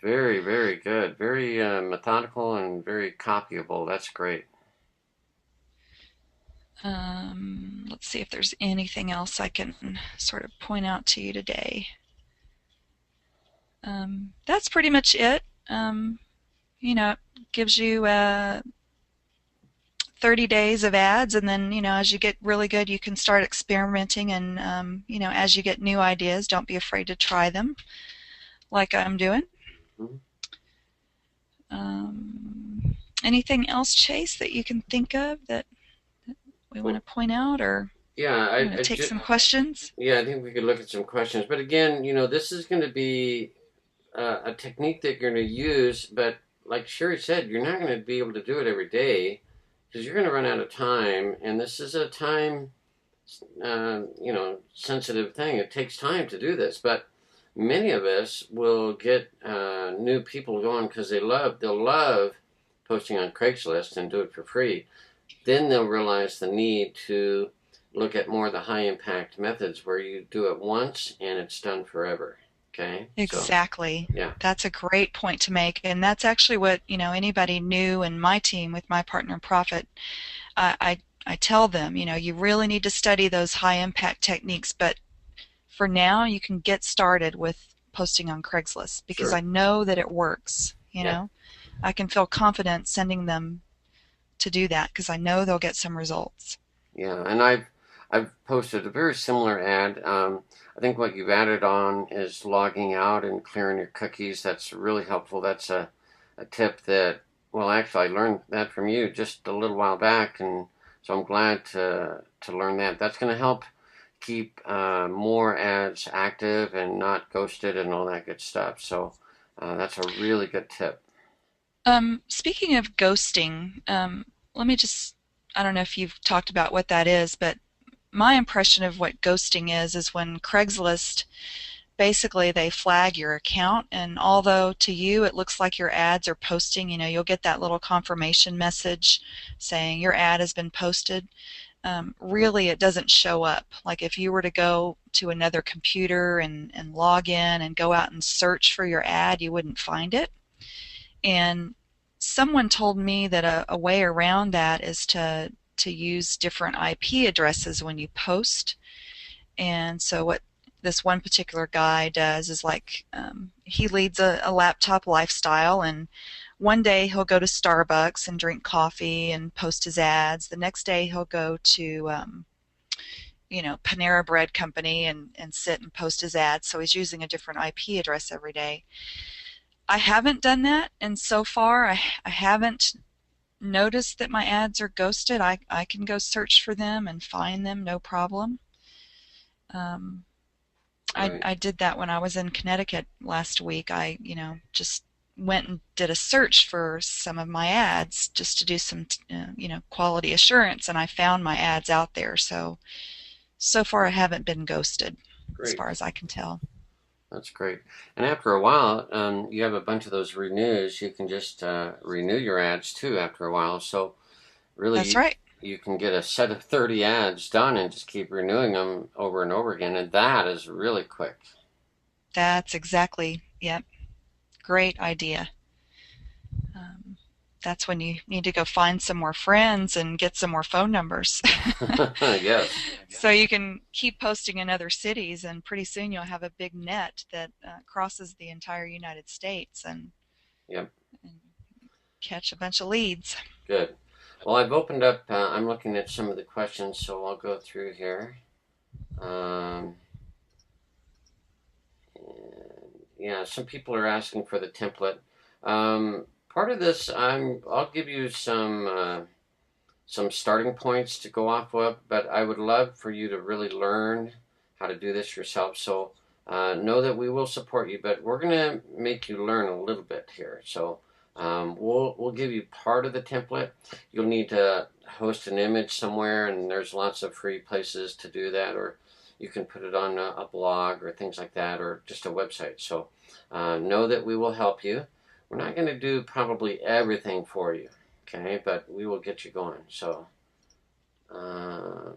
Very, very good. Very methodical and very copyable. That's great. Let's see if there's anything else I can sort of point out to you today. That's pretty much it. It gives you 30 days of ads, and then, as you get really good, you can start experimenting. And, as you get new ideas, don't be afraid to try them like I'm doing. Mhm. Anything else, Chase, that you can think of that we want to Well, point out, or yeah, you want to take some questions? yeah, I think we could look at some questions. But again, this is going to be a technique that you're going to use. But like Sherry said, you're not going to be able to do it every day because you're going to run out of time. And this is a time, sensitive thing. It takes time to do this. But many of us will get new people going because they'll love posting on Craigslist and do it for free. Then they'll realize the need to look at more of the high impact methods where you do it once and it's done forever. Okay, so Exactly. yeah, That's a great point to make. And that's actually what, anybody new in my team with my partner in profit, I tell them, you really need to study those high impact techniques, but for now you can get started with posting on Craigslist because I sure, know that it works, yeah, I can feel confident sending them to do that because I know they'll get some results. yeah. And I've posted a very similar ad. I think what you've added on is logging out and clearing your cookies. That's really helpful. That's a tip that, well, actually, I learned that from you just a little while back, and so I'm glad to learn that. That's going to help keep more ads active and not ghosted and all that good stuff. So that's a really good tip. Speaking of ghosting, let me just, I don't know if you've talked about what that is, but my impression of what ghosting is when Craigslist basically they flag your account, and although to you it looks like your ads are posting, you'll get that little confirmation message saying your ad has been posted. Really it doesn't show up. Like if you were to go to another computer and log in and go out and search for your ad, you wouldn't find it. And someone told me that a way around that is to use different IP addresses when you post. And so what this one particular guy does is like he leads a laptop lifestyle, and one day he'll go to Starbucks and drink coffee and post his ads. The next day he'll go to Panera Bread Company and sit and post his ads. So he's using a different IP address every day. I haven't done that, and so far I haven't noticed that my ads are ghosted. I can go search for them and find them, no problem. Um, Right. I did that when I was in Connecticut last week. I, just went and did a search for some of my ads just to do some, quality assurance, and I found my ads out there. So far I haven't been ghosted, as Great. far as I can tell. That's great. And after a while, you have a bunch of those renews. You can just renew your ads too after a while. So really, That's right. you can get a set of 30 ads done and just keep renewing them over and over again. And that is really quick. That's exactly, yep. Great idea. Um, that's when you need to go find some more friends and get some more phone numbers. Yes. So you can keep posting in other cities, and pretty soon you'll have a big net that crosses the entire United States Yep. and catch a bunch of leads. Good. Well, I've opened up, I'm looking at some of the questions, so I'll go through here. Um, yeah, some people are asking for the template. Part of this, I'll give you some starting points to go off of, but I would love for you to really learn how to do this yourself. So know that we will support you, but we're going to make you learn a little bit here. So we'll give you part of the template. You'll need to host an image somewhere, and there's lots of free places to do that, or you can put it on a blog or things like that, or just a website. So know that we will help you. We're not going to do probably everything for you, okay? But we will get you going. So, um,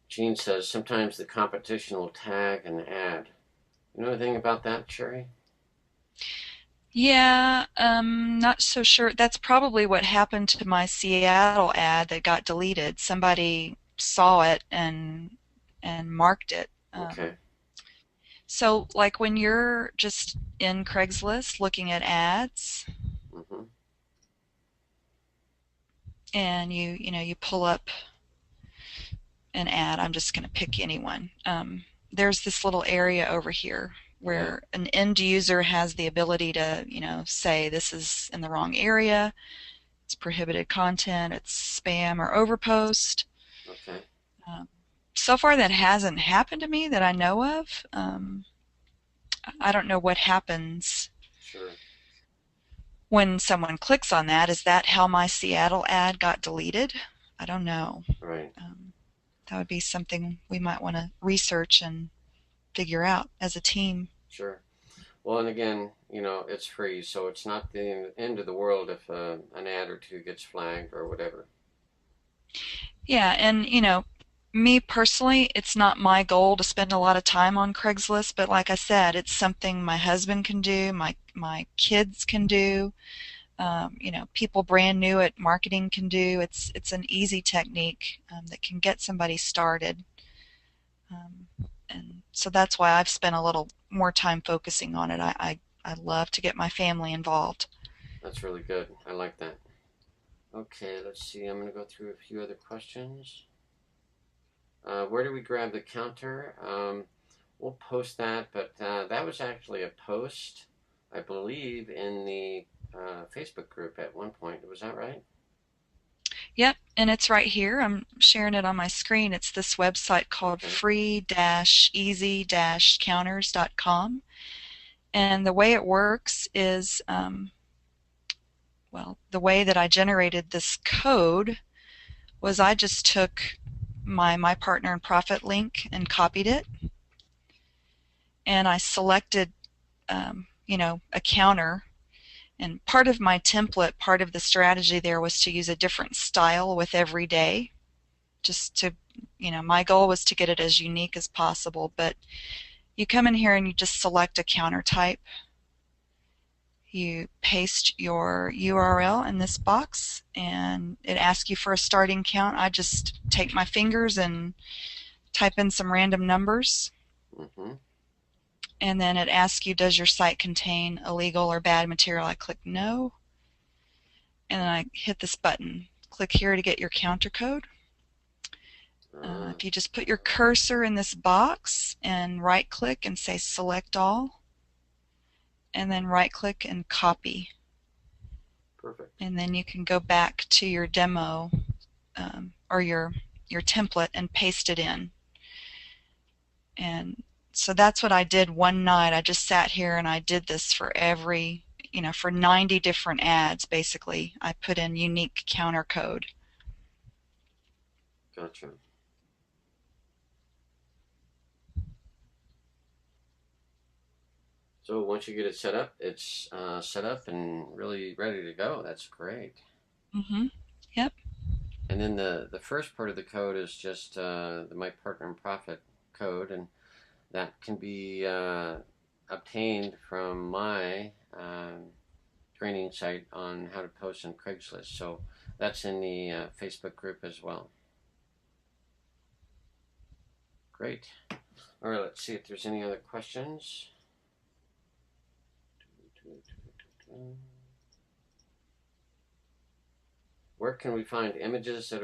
Gene says sometimes the competition will tag an ad. You know anything about that, Sherry? Yeah, not so sure. That's probably what happened to my Seattle ad that got deleted. Somebody saw it and marked it. Okay. So like when you're just in Craigslist looking at ads Mm-hmm. and you pull up an ad, I'm just going to pick anyone. There's this little area over here Yeah. where an end user has the ability to, say this is in the wrong area, it's prohibited content, it's spam or overpost. Okay. Um, so far, that hasn't happened to me that I know of. I don't know what happens Sure. when someone clicks on that. Is that how my Seattle ad got deleted? I don't know. Right. Um, that would be something we might want to research and figure out as a team. Sure. Well, and again, it's free, so it's not the end of the world if an ad or two gets flagged or whatever. Yeah, and me personally, it's not my goal to spend a lot of time on Craigslist, but like I said, it's something my husband can do, my kids can do, people brand new at marketing can do. It's an easy technique that can get somebody started, um, and so that's why I've spent a little more time focusing on it. I love to get my family involved. That's really good. I like that. Okay, let's see. I'm going to go through a few other questions. Where do we grab the counter? We'll post that, but that was actually a post, I believe, in the Facebook group at one point. Was that right? Yep, and it's right here. I'm sharing it on my screen. It's this website called Okay. free-easy-counters.com. And the way it works is, well, the way that I generated this code was I just took my partner in profit link and copied it, and I selected, a counter. And part of my template, part of the strategy there was to use a different style with every day, just to, my goal was to get it as unique as possible. But you come in here and you just select a counter type. You paste your URL in this box and it asks you for a starting count. I just take my fingers and type in some random numbers, Mm-hmm. and then it asks you, does your site contain illegal or bad material? I click no, and then I hit this button. Click here to get your counter code. Uh, If you just put your cursor in this box and right click and say select all, and then right click and copy. Perfect. And then you can go back to your demo, or your template and paste it in. And so that's what I did one night. I just sat here and I did this for for 90 different ads basically. I put in unique counter code. Gotcha. So once you get it set up, it's set up and really ready to go. That's great. Mm-hmm. Yep. And then the first part of the code is just the My Partner in Profit code, and that can be obtained from my training site on how to post on Craigslist. So that's in the Facebook group as well. Great. All right, let's see if there's any other questions. Where can we find images that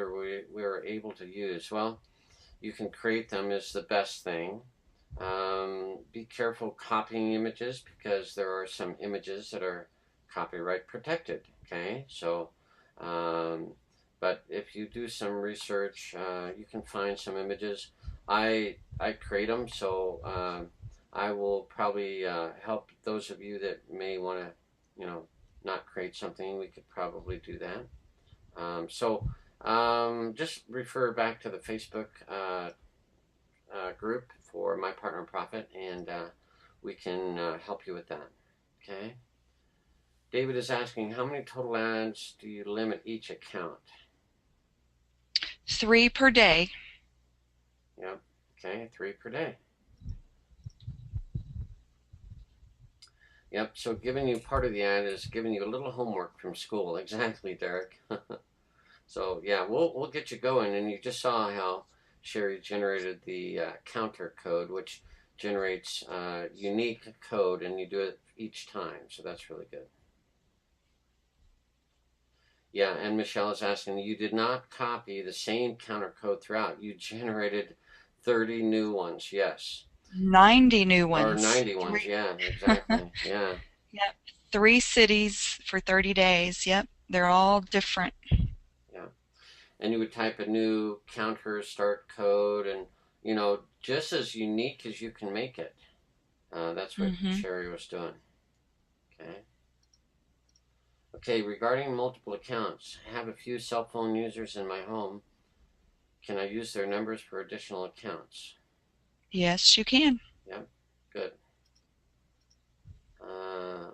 we are able to use? Well, you can create them is the best thing. Be careful copying images because there are some images that are copyright protected. Okay, so um, but if you do some research, you can find some images. I create them, so I will probably help those of you that may want to, not create something. We could probably do that. Just refer back to the Facebook group for My Partner in Profit, and we can help you with that. Okay. David is asking, how many total ads do you limit each account? 3 per day. Yep. Okay, 3 per day. Yep. So giving you part of the ad is giving you a little homework from school. Exactly, Derek. So yeah, we'll get you going. And you just saw how Sherry generated the counter code, which generates unique code, and you do it each time. So that's really good. Yeah, and Michelle is asking, you did not copy the same counter code throughout. You generated 30 new ones. Yes. 90 new Or ones. 90 ones. Three. Yeah, exactly. Yeah. Yep. Three cities for 30 days. Yep. They're all different. Yeah. And you would type a new counter start code and, just as unique as you can make it. That's what Hmm. Sherry was doing. Okay. Okay, regarding multiple accounts, I have a few cell phone users in my home. Can I use their numbers for additional accounts? Yes, you can. Yep, good.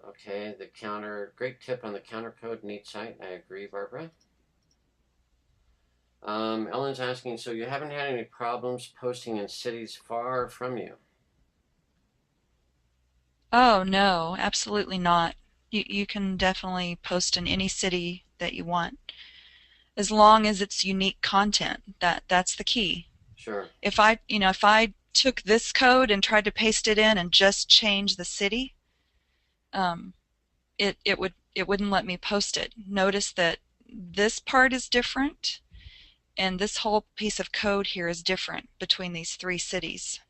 Okay, the counter, great tip on the counter code, neat site. I agree, Barbara. Ellen's asking, so you haven't had any problems posting in cities far from you? Oh, no, absolutely not. You can definitely post in any city that you want, as long as it's unique content. That's the key. Sure. If I took this code and tried to paste it in and just change the city, um, it wouldn't let me post it. Notice that this part is different, and this whole piece of code here is different between these three cities.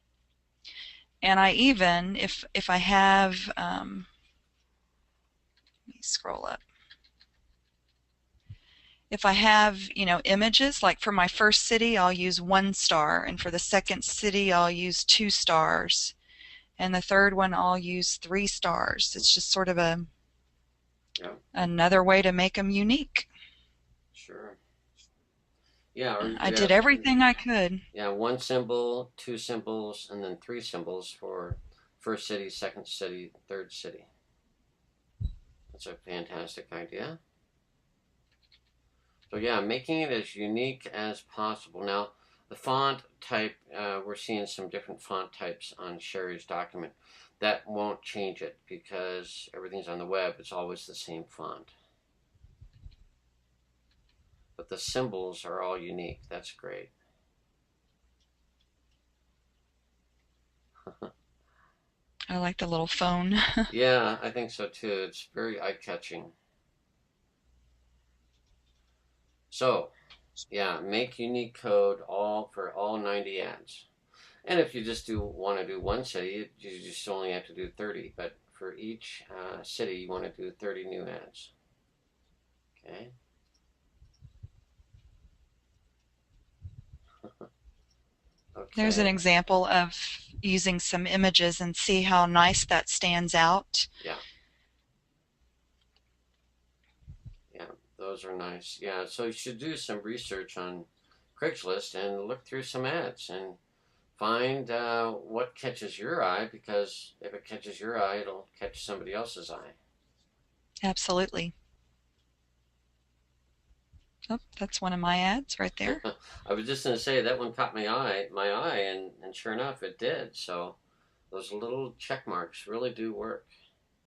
And I even, if I have, let me scroll up. If I have, images, like for my first city, I'll use 1 star, and for the second city, I'll use 2 stars, and the third one, I'll use 3 stars. It's just sort of Yeah, another way to make them unique. sure. Yeah, or you I could did have, everything I could. yeah, one symbol, two symbols, and then three symbols for first city, second city, third city. That's a fantastic idea. So yeah, making it as unique as possible. Now, the font type, we're seeing some different font types on Sherry's document. That won't change it because everything's on the web. It's always the same font. But the symbols are all unique. That's great. I like the little phone. Yeah, I think so too. It's very eye-catching. So, yeah, make unique code all for all 90 ads. And if you just do want to do one city, you just only have to do 30. But for each city, you want to do 30 new ads. Okay. There's an Okay. example of using some images and see how nice that stands out. Yeah. Yeah. Those are nice. Yeah. So you should do some research on Craigslist and look through some ads and find what catches your eye, because if it catches your eye, it'll catch somebody else's eye. Absolutely. Oh, that's one of my ads right there. I was just going to say that one caught my eye, and sure enough, it did. So those little check marks really do work.